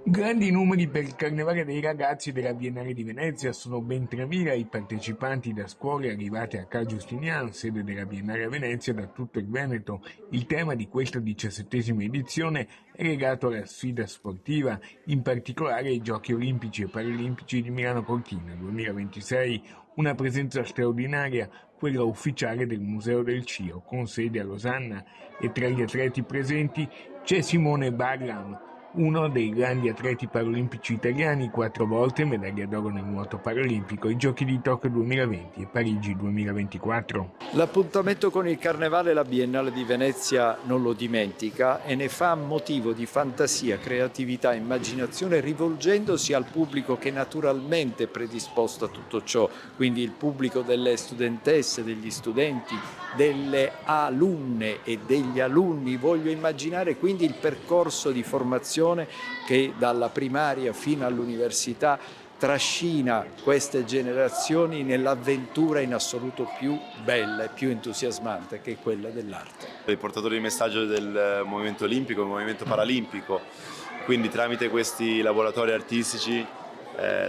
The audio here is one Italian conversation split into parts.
Grandi numeri per il Carnevale dei ragazzi della Biennale di Venezia, sono ben 3.000 i partecipanti da scuole arrivate a Cal Giustinian, sede della Biennale a Venezia, da tutto il Veneto. Il tema di questa 17ª edizione è legato alla sfida sportiva, in particolare ai Giochi Olimpici e Paralimpici di Milano Cortina 2026, una presenza straordinaria, quella ufficiale del Museo del Cio, con sede a Losanna, e tra gli atleti presenti c'è Simone Barlam, uno dei grandi atleti paralimpici italiani, 4 volte medaglia d'oro nel nuoto paralimpico ai Giochi di Tokyo 2020 e Parigi 2024. L'appuntamento con il Carnevale la Biennale di Venezia non lo dimentica e ne fa motivo di fantasia, creatività, immaginazione, rivolgendosi al pubblico che naturalmente è predisposto a tutto ciò, quindi il pubblico delle studentesse, degli studenti, delle alunne e degli alunni. Voglio immaginare quindi il percorso di formazione che dalla primaria fino all'università trascina queste generazioni nell'avventura in assoluto più bella e più entusiasmante, che è quella dell'arte. Il portatore di messaggio del movimento olimpico, il movimento paralimpico, quindi tramite questi laboratori artistici,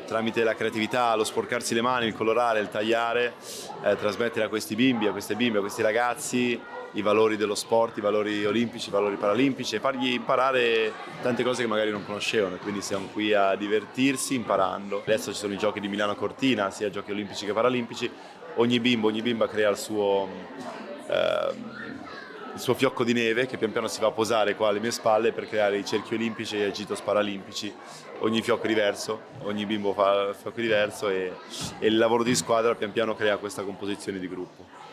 tramite la creatività, lo sporcarsi le mani, il colorare, il tagliare, trasmettere a questi bimbi, a queste bimbe, a questi ragazzi i valori dello sport, i valori olimpici, i valori paralimpici, e fargli imparare tante cose che magari non conoscevano. Quindi siamo qui a divertirsi imparando. Adesso ci sono i giochi di Milano Cortina, sia giochi olimpici che paralimpici. Ogni bimbo, ogni bimba crea il suo fiocco di neve, che pian piano si va a posare qua alle mie spalle per creare i cerchi olimpici e i Gitos paralimpici. Ogni fiocco è diverso, ogni bimbo fa il fiocco diverso, e il lavoro di squadra pian piano crea questa composizione di gruppo.